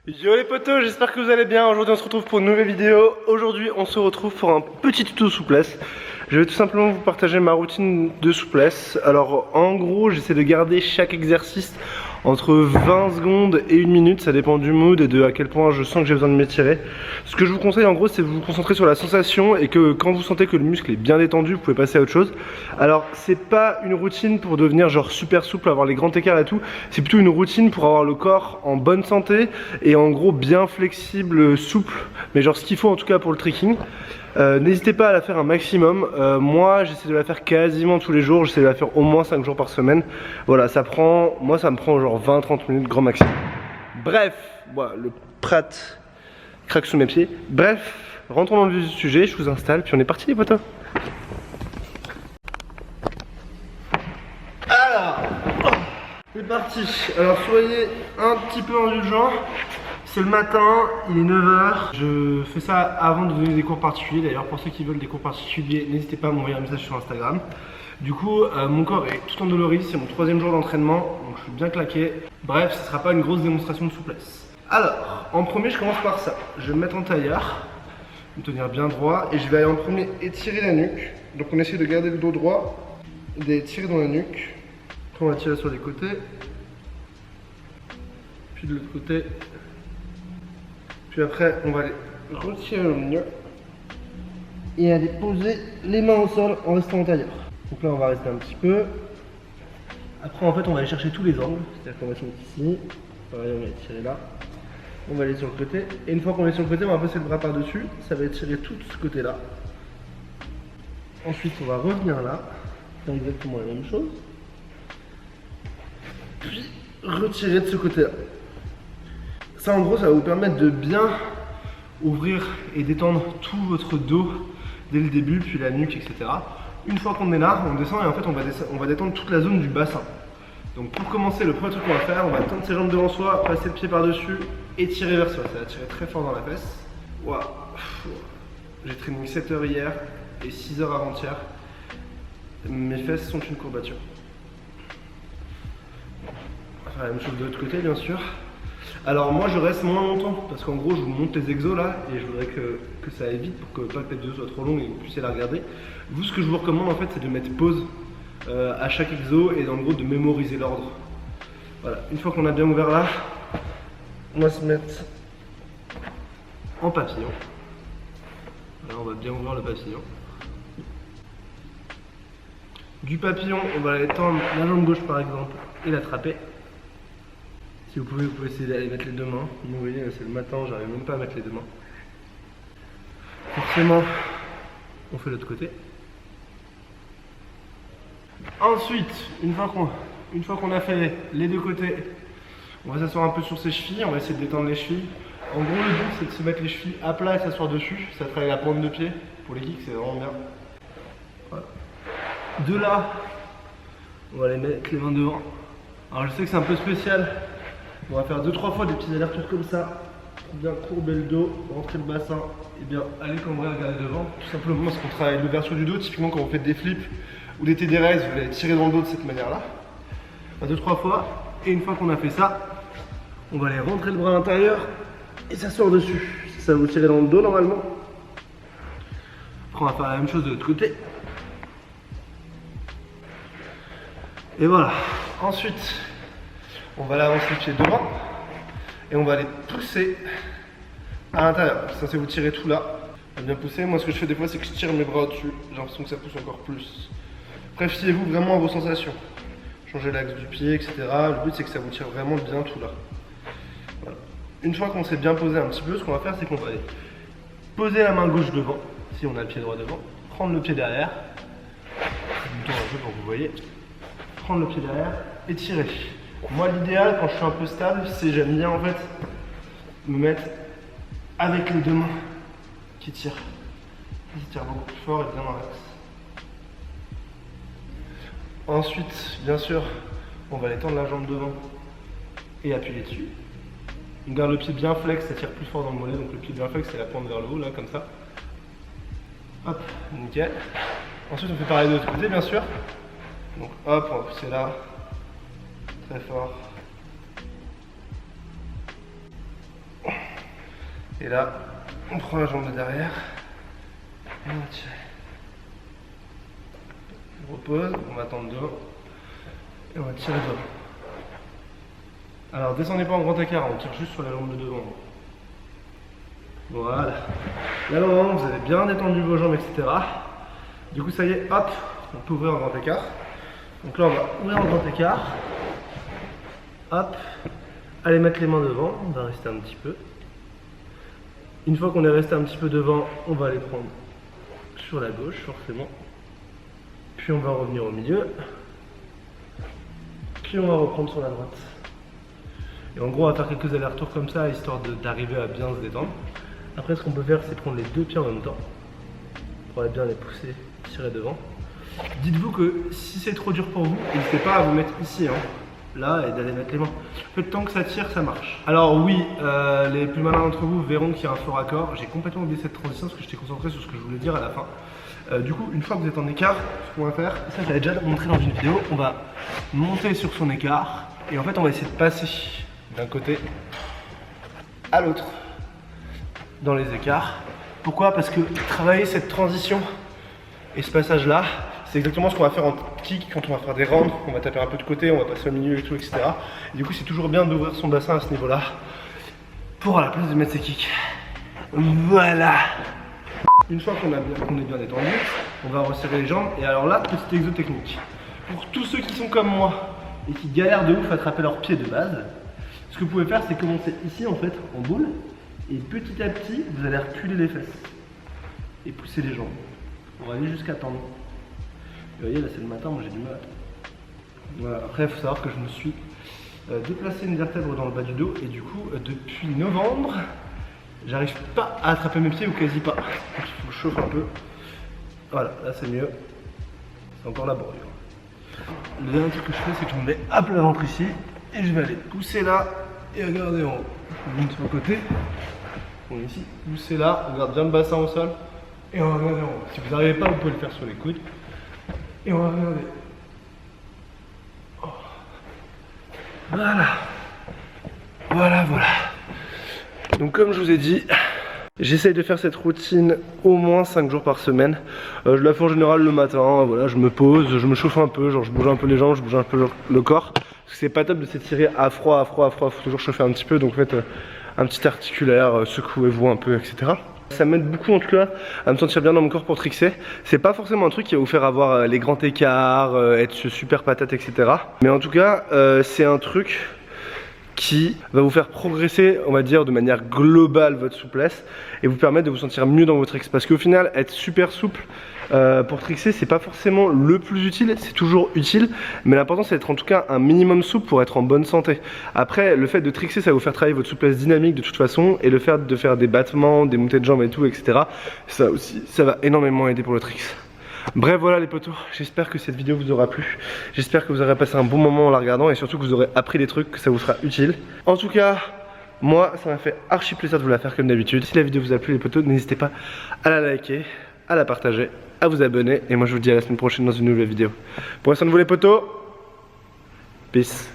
Yo les potos, j'espère que vous allez bien. Aujourd'hui on se retrouve pour une nouvelle vidéo. Aujourd'hui on se retrouve pour un petit tuto souplesse. Je vais tout simplement vous partager ma routine de souplesse. Alors en gros j'essaie de garder chaque exercice entre 20 secondes et 1 minute. Ça dépend du mood et de à quel point je sens que j'ai besoin de m'étirer. Ce que je vous conseille en gros c'est de vous concentrer sur la sensation. Et que quand vous sentez que le muscle est bien détendu, vous pouvez passer à autre chose. Alors c'est pas une routine pour devenir genre super souple, avoir les grands écarts et tout. C'est plutôt une routine pour avoir le corps en bonne santé et en gros bien flexible, souple, mais genre ce qu'il faut en tout cas pour le trekking. N'hésitez pas à la faire un maximum. Moi j'essaie de la faire quasiment tous les jours, j'essaie de la faire au moins 5 jours par semaine. Voilà, moi ça me prend genre 20-30 minutes grand maximum. Bref, voilà, le prat craque sous mes pieds. Bref, rentrons dans le vif du sujet, je vous installe, puis on est parti les potos. Alors, c'est parti. Alors soyez un petit peu indulgents. C'est le matin, il est 9h. Je fais ça avant de donner des cours particuliers. D'ailleurs, pour ceux qui veulent des cours particuliers, n'hésitez pas à m'envoyer un message sur Instagram. Du coup, mon corps est tout endolori. C'est mon 3e jour d'entraînement, donc je suis bien claqué. Bref, ce ne sera pas une grosse démonstration de souplesse. Alors, en premier, je commence par ça. Je vais me mettre en tailleur, me tenir bien droit, et je vais aller en premier étirer la nuque. Donc on essaie de garder le dos droit, d'étirer dans la nuque. Après, on va tirer sur les côtés, puis de l'autre côté. Puis après, on va aller retirer le milieu et aller poser les mains au sol en restant en tailleur. Donc là, on va rester un petit peu. Après, en fait, on va aller chercher tous les angles. C'est-à-dire qu'on va se mettre ici. Pareil, on va étirer là. On va aller sur le côté. Et une fois qu'on est sur le côté, on va passer le bras par-dessus. Ça va étirer tout ce côté-là. Ensuite, on va revenir là. Faire exactement la même chose. Puis, retirer de ce côté-là. Ça en gros ça va vous permettre de bien ouvrir et détendre tout votre dos dès le début, puis la nuque, etc. Une fois qu'on est là, on descend et en fait on va détendre toute la zone du bassin. Donc pour commencer, le premier truc qu'on va faire, on va tendre ses jambes devant soi, passer le pied par-dessus et tirer vers soi. Ça va tirer très fort dans la fesse. Waouh. J'ai trainé 7 heures hier et 6 heures avant-hier. Mes fesses sont une courbature. On va faire la même chose de l'autre côté bien sûr. Alors moi je reste moins longtemps parce qu'en gros je vous montre les exos là et je voudrais que ça aille vite pour que pas que la vidéo soit trop longue et que vous puissiez la regarder. Vous ce que je vous recommande en fait c'est de mettre pause à chaque exo et en gros de mémoriser l'ordre. Voilà, une fois qu'on a bien ouvert là, on va se mettre en papillon. Là on va bien ouvrir le papillon. Du papillon on va aller tendre la jambe gauche par exemple et l'attraper. Si vous pouvez essayer d'aller mettre les deux mains. Vous voyez, c'est le matin, j'arrive même pas à mettre les deux mains. Forcément, on fait l'autre côté. Ensuite, une fois qu'on a fait les deux côtés, on va s'asseoir un peu sur ses chevilles, on va essayer de détendre les chevilles. En gros, le but c'est de se mettre les chevilles à plat et s'asseoir dessus. Ça travaille la pointe de pied. Pour les kicks, c'est vraiment bien. Voilà. De là, on va aller mettre les mains devant. Alors je sais que c'est un peu spécial. On va faire 2-3 fois des petits allers-retours comme ça, pour bien courber le dos, rentrer le bassin et bien aller cambrer, regarder devant. Tout simplement parce qu'on travaille l'ouverture du dos, typiquement quand vous faites des flips ou des TDRS, vous allez tirer dans le dos de cette manière-là. 2-3 fois, et une fois qu'on a fait ça, on va aller rentrer le bras à l'intérieur et s'asseoir dessus. Ça va vous tirer dans le dos normalement. Après on va faire la même chose de l'autre côté. Et voilà. Ensuite, on va aller avancer le pied devant et on va aller pousser à l'intérieur. C'est censé vous tirer tout là. On va bien pousser. Moi, ce que je fais des fois, c'est que je tire mes bras au-dessus. J'ai l'impression que ça pousse encore plus. Après, fiez-vous vraiment à vos sensations. Changez l'axe du pied, etc. Le but, c'est que ça vous tire vraiment bien tout là. Voilà. Une fois qu'on s'est bien posé un petit peu, ce qu'on va faire, c'est qu'on va aller poser la main gauche devant, si on a le pied droit devant. Prendre le pied derrière. Je vous tourne un peu pour que vous voyez. Prendre le pied derrière et tirer. Moi l'idéal quand je suis un peu stable, c'est j'aime bien en fait me mettre avec les deux mains qui tirent. Qui tirent beaucoup plus fort et bien dans l'axe. Ensuite, bien sûr, on va aller tendre la jambe devant et appuyer dessus. On garde le pied bien flex, ça tire plus fort dans le mollet, donc le pied bien flex c'est la pointe vers le haut là comme ça. Hop, nickel. Ensuite on fait pareil de l'autre côté bien sûr. Donc hop, on va pousser là. Très fort. Et là, on prend la jambe de derrière et on va tirer. On repose, on va tendre dos et on va tirer devant. Alors descendez pas en grand écart, on tire juste sur la jambe de devant. Voilà. Là normalement vous avez bien détendu vos jambes, etc. Du coup ça y est, hop, on peut ouvrir en grand écart. Donc là on va ouvrir en grand écart. Hop, allez mettre les mains devant, on va rester un petit peu. Une fois qu'on est resté un petit peu devant, on va les prendre sur la gauche forcément. Puis on va revenir au milieu. Puis on va reprendre sur la droite. Et en gros on va faire quelques allers-retours comme ça, histoire d'arriver à bien se détendre. Après ce qu'on peut faire c'est prendre les deux pieds en même temps. Pour aller bien les pousser, tirer devant. Dites-vous que si c'est trop dur pour vous, n'hésitez pas à vous mettre ici, hein, là, et d'aller mettre les mains. En fait, tant que ça tire, ça marche. Alors oui, les plus malins d'entre vous verront qu'il y a un faux raccord. J'ai complètement oublié cette transition parce que j'étais concentré sur ce que je voulais dire à la fin. Du coup, une fois que vous êtes en écart, ce qu'on va faire, ça je l'avais déjà montré dans une vidéo, on va monter sur son écart et en fait on va essayer de passer d'un côté à l'autre dans les écarts. Pourquoi? Parce que travailler cette transition et ce passage là, c'est exactement ce qu'on va faire en kick quand on va faire des rounds. On va taper un peu de côté, on va passer au milieu et tout, etc. Et du coup c'est toujours bien d'ouvrir son bassin à ce niveau là pour à la place de mettre ses kicks. Voilà. Une fois qu'on est bien détendu, on va resserrer les jambes. Et alors là, petit exo technique. Pour tous ceux qui sont comme moi et qui galèrent de ouf à attraper leurs pieds de base, ce que vous pouvez faire c'est commencer ici en fait, en boule. Et petit à petit, vous allez reculer les fesses. Et pousser les jambes. On va aller jusqu'à tendre. Vous voyez là c'est le matin, moi j'ai du mal. Voilà. Après il faut savoir que je me suis déplacé une vertèbre dans le bas du dos. Et du coup, depuis novembre, j'arrive pas à attraper mes pieds ou quasi pas. Donc il faut que je chauffe un peu. Voilà, là c'est mieux. C'est encore laborieux. Le dernier truc que je fais c'est que je me mets à plat ventre ici. Et je vais aller pousser là et regarder en haut. Je monte sur le côté. On est ici, pousser là, on garde bien le bassin au sol. Et on va regarder en haut. Si vous n'arrivez pas, vous pouvez le faire sur les coudes. Et on va regarder. Oh. Voilà. Voilà. Donc comme je vous ai dit, j'essaye de faire cette routine au moins 5 jours par semaine. Je la fais en général le matin, voilà, je me pose, je me chauffe un peu, genre je bouge un peu les jambes, je bouge un peu le corps. Parce que c'est pas top de s'étirer à froid, faut toujours chauffer un petit peu, donc faites un petit articulaire, secouez-vous un peu, etc. Ça m'aide beaucoup en tout cas à me sentir bien dans mon corps pour trickser. C'est pas forcément un truc qui va vous faire avoir les grands écarts, être super patate, etc. Mais en tout cas, c'est un truc qui va vous faire progresser, on va dire, de manière globale votre souplesse et vous permettre de vous sentir mieux dans vos tricks. Parce qu'au final, être super souple pour trickser, c'est pas forcément le plus utile, c'est toujours utile, mais l'important c'est d'être en tout cas un minimum souple pour être en bonne santé. Après, le fait de trickser, ça va vous faire travailler votre souplesse dynamique de toute façon, et le fait de faire des battements, des montées de jambes et tout, etc. Ça aussi, ça va énormément aider pour le tricks. Bref voilà les potos, j'espère que cette vidéo vous aura plu. J'espère que vous aurez passé un bon moment en la regardant et surtout que vous aurez appris des trucs, que ça vous sera utile. En tout cas, moi ça m'a fait archi plaisir de vous la faire comme d'habitude. Si la vidéo vous a plu les potos, n'hésitez pas à la liker, à la partager, à vous abonner. Et moi je vous dis à la semaine prochaine dans une nouvelle vidéo. Prenez soin de vous les potos. Peace.